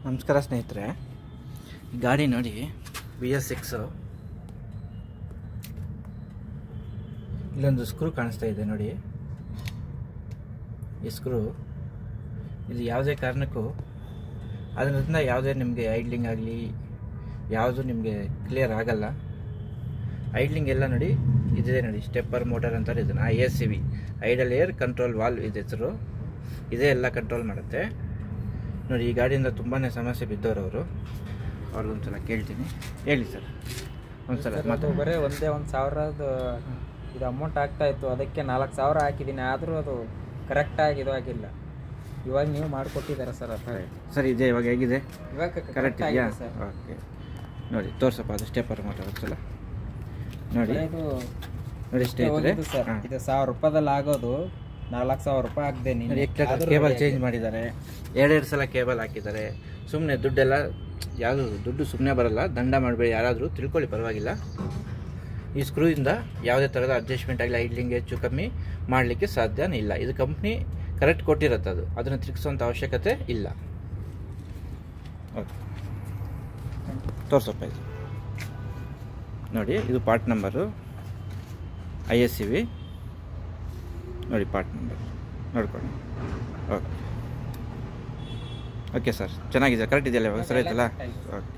ನಮಸ್ಕಾರ ಸ್ನೇಹಿತರೆ, ಗಾಡಿ ನೋಡಿ BS6. ಇಲ್ಲೊಂದು ಸ್ಕ್ರೂ ಕಾಣಿಸ್ತಾ ಇದೆ ನೋಡಿ. ಈ ಸ್ಕ್ರೂ ಇದು ಯಾವುದೇ ಕಾರಣಕ್ಕೂ ಅದರಿಂದ ಯಾವುದೇ ನಿಮಗೆ ಐಡ್ಲಿಂಗ್ ಆಗಲಿ ಯಾವುದು ನಿಮಗೆ ಕ್ಲಿಯರ್ ಆಗಲ್ಲ. ಐಡ್ಲಿಂಗ್ ಎಲ್ಲ ನೋಡಿ ಇದಿದೆ ನೋಡಿ, ಸ್ಟೆಪ್ಪರ್ ಮೋಟರ್ ಅಂತಾರೆ ಇದನ್ನು. ISCV idle air control valve ಇದೆ ಹೆಸರು. ಇದೇ ಎಲ್ಲ ಕಂಟ್ರೋಲ್ ಮಾಡುತ್ತೆ ನೋಡಿ. ಈ ಗಾಡಿಯಿಂದ ತುಂಬಾ ಸಮಸ್ಯೆ ಬಿದ್ದವರು ಅವ್ರಿಗೊಂದ್ಸಲ ಕೇಳ್ತೀನಿ. ಹೇಳಿ ಸರ್ ಒಂದ್ಸಲ. ಮತ್ತು ಬರೀ ಒಂದೇ 1,000 ಇದು ಅಮೌಂಟ್ ಆಗ್ತಾಯಿತ್ತು, ಅದಕ್ಕೆ 4,000 ಹಾಕಿದ್ದೀನಿ. ಆದರೂ ಅದು ಕರೆಕ್ಟಾಗಿ ಇದು ಆಗಿಲ್ಲ. ಇವಾಗ ನೀವು ಮಾಡಿಕೊಟ್ಟಿದ್ದಾರೆ ಸರ್. ಸರ್ ಇದೆ ಇವಾಗ ಹೇಗಿದೆ? ಇವಾಗ ಕರೆಕ್ಟ್ ಇದೆಯಾ? ಓಕೆ ನೋಡಿ ತೋರ್ಸಪ್ಪ ಅದು ಸ್ಟೆಪ್ಪರ್ ಮೋಟರ್ ಒಂದ್ಸಲ ನೋಡಿ. ಇದು ನೋಡಿ ಸ್ನೇಹಿತರೆ, ಸರ್ ಇದು 1,000 ರೂಪಾಯಿದಲ್ಲಿ ಆಗೋದು 4,000 ರೂಪಾಯಿ ಹಾಕ್ದೇನೆ. ಕೇಬಲ್ ಚೇಂಜ್ ಮಾಡಿದ್ದಾರೆ, 2 ಸಲ ಕೇಬಲ್ ಹಾಕಿದ್ದಾರೆ. ಸುಮ್ಮನೆ ದುಡ್ಡೆಲ್ಲ ಯಾವುದು ದುಡ್ಡು ಸುಮ್ಮನೆ ಬರಲ್ಲ. ದಂಡ ಮಾಡಬೇಡಿ, ಯಾರಾದರೂ ತಿಳ್ಕೊಳ್ಳಿ, ಪರವಾಗಿಲ್ಲ. ಈ ಸ್ಕ್ರೂಯಿಂದ ಯಾವುದೇ ಥರದ ಅಡ್ಜಸ್ಟ್ಮೆಂಟ್ ಆಗಲಿ ಐಡ್ಲಿಂಗ್ ಹೆಚ್ಚು ಕಮ್ಮಿ ಮಾಡಲಿಕ್ಕೆ ಸಾಧ್ಯನೇ ಇಲ್ಲ. ಇದು ಕಂಪ್ನಿ ಕರೆಕ್ಟ್ ಕೊಟ್ಟಿರುತ್ತೆ, ಅದನ್ನು ತಿರುಗಿಸೋಂಥ ಅವಶ್ಯಕತೆ ಇಲ್ಲ. ಓಕೆ ತೋರ್ಸಪ್ಪ ಇದು ನೋಡಿ. ಇದು ಪಾರ್ಟ್ ನಂಬರು ISCV ನೋಡಿ, ಪಾರ್ಟ್ ನಂಬರ್ ನೋಡ್ಕೊಳ್ಳಿ. ಓಕೆ ಓಕೆ ಸರ್, ಚೆನ್ನಾಗಿದೆ, ಕರೆಕ್ಟ್ ಇದೆಯಲ್ಲ ಇವಾಗ? ಸರಿ ಆಯ್ತಲ್ಲ? ಓಕೆ.